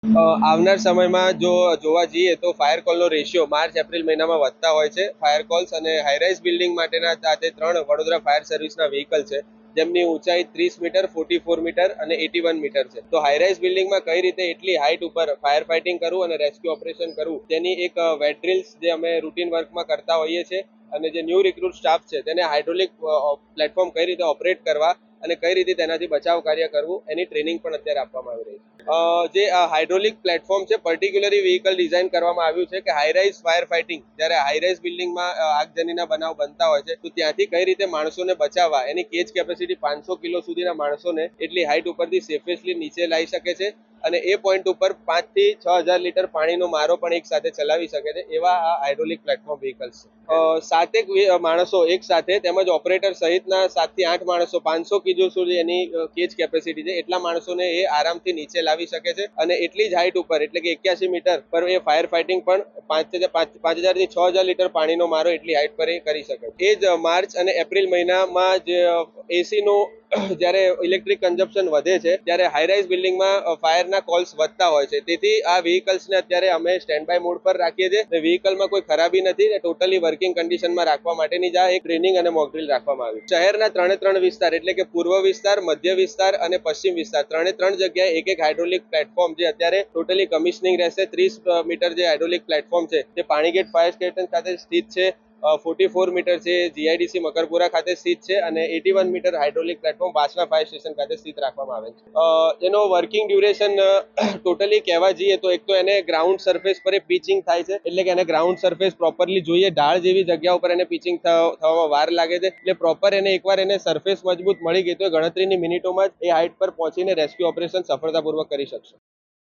આવનાર સમયમાં જો જોવા જઈએ તો ફાયર કોલનો રેશિયો માર્ચ એપ્રિલ મહિનામાં વધતા હોય છે. ફાયર કોલ્સ અને હાઈરાઇઝ બિલ્ડિંગ માટેના આજે 3 વડોદરા ફાયર સર્વિસના વ્હીકલ છે, જેમની ઊંચાઈ 30 મીટર, 44 મીટર અને 81 મીટર છે. તો હાઈરાઇઝ બિલ્ડિંગમાં કઈ રીતે એટલી હાઇટ ઉપર ફાયર ફાઇટિંગ કરવું અને રેસ્ક્યુ ઓપરેશન કરવું તેની એક વેટ ડ્રિલ્સ જે અમે રૂટીન વર્કમાં કરતા હોઈએ છીએ, અને જે ન્યૂ રિક્રુટ સ્ટાફ છે તેને હાઇડ્રોલિક પ્લેટફોર્મ કઈ રીતે ઓપરેટ કરવા અને કઈ રીતે તેનાથી બચાવ કાર્ય કરવું એની ટ્રેનિંગ પણ અત્યારે આપવામાં આવી રહી છે. જે હાઇડ્રોલિક પ્લેટફોર્મ છે, પર્ટિક્યુલરલી વ્હીકલ ડિઝાઇન કરવામાં આવ્યું છે કે હાઈરાઇઝ ફાયર ફાઇટિંગ, જ્યારે હાઈરાઇઝ બિલ્ડિંગમાં આગજનીના બનાવ બનતા હોય છે, તો ત્યાંથી કઈ રીતે માણસોને બચાવવા, એની કેજ કેપેસિટી 500 કિલો સુધીના માણસોને એટલી હાઇટ ઉપરથી સેફેસ્ટલી નીચે લાવી શકે છે, અને એ પોઈન્ટ ઉપર 5 થી 6,000 લીટર પાણીનો મારો પણ એક સાથે ચલાવી શકે છે, એવા આ હાઇડ્રોલિક પ્લેટફોર્મ વ્હીકલ્સ છે. સાતેક માણસો એક સાથે તેમજ ઓપરેટર સહિતના 7 થી 8 માણસો, 500 કિલો સુધી એની કેજ કેપેસિટી છે, એટલા માણસોને એ આરામથી નીચે લાવી શકે છે, અને એટલી જ હાઇટ ઉપર એટલે કે 81 મીટર પર એ ફાયર ફાઇટિંગ પણ 5,000 થી 6,000 લીટર પાણીનો મારો એટલી હાઇટ પર એ કરી શકે. એ જ માર્ચ અને એપ્રિલ મહિનામાં જે એસીનું જ્યારે ઇલેક્ટ્રિક કન્ઝપ્શન વધે છે, ત્યારે હાઈરાઇઝ બિલ્ડિંગમાં ફાયરના કોલ્સ વધતા હોય છે. તેથી આ વ્હીકલ્સને અત્યારે અમે સ્ટેન્ડ બાય મોડ પર રાખીએ છીએ. વ્હીકલમાં કોઈ ખરાબી નથી, ટોટલી વર્કિંગ કન્ડિશનમાં રાખવા માટેની જ આ એક ટ્રેનિંગ અને મોક ડ્રીલ રાખવામાં આવી. શહેરના 3 વિસ્તાર એટલે કે પૂર્વ વિસ્તાર, મધ્ય વિસ્તાર અને પશ્ચિમ વિસ્તાર, 3 જગ્યાએ એક હાઇડ્રોલિક પ્લેટફોર્મ જે અત્યારે ટોટલી કમિશનિંગ રહેશે. 30 મીટર જે હાઇડ્રોલિક પ્લેટફોર્મ છે તે પાણીગેટ ફાયર સ્ટેશન ખાતે સ્થિત છે. 44 મીટર છે જીઆઈડીસી મકરપુરા ખાતે સ્થિત છે, અને 81 metre hydraulic platform Vasna fire station ખાતે સ્થિત રાખવામાં આવે છે. એનો વર્કિંગ ડ્યુરેશન ટોટલી કહેવા જઈએ તો એક તો એને ગ્રાઉન્ડ સરફેસ પર પિચિંગ થાય છે, એટલે કે એને ગ્રાઉન્ડ સરફેસ પ્રોપરલી જોઈએ, ઢાળ જેવી જગ્યા ઉપર એને પિચિંગ થવામાં વાર લાગે છે. એટલે પ્રોપર એને એકવાર એને સરફેસ મજબૂત મળી ગઈ તો ગણતરીની મિનિટોમાં જ એ હાઇટ પર પહોંચીને રેસ્ક્યુ ઓપરેશન સફળતાપૂર્વક કરી શકશે.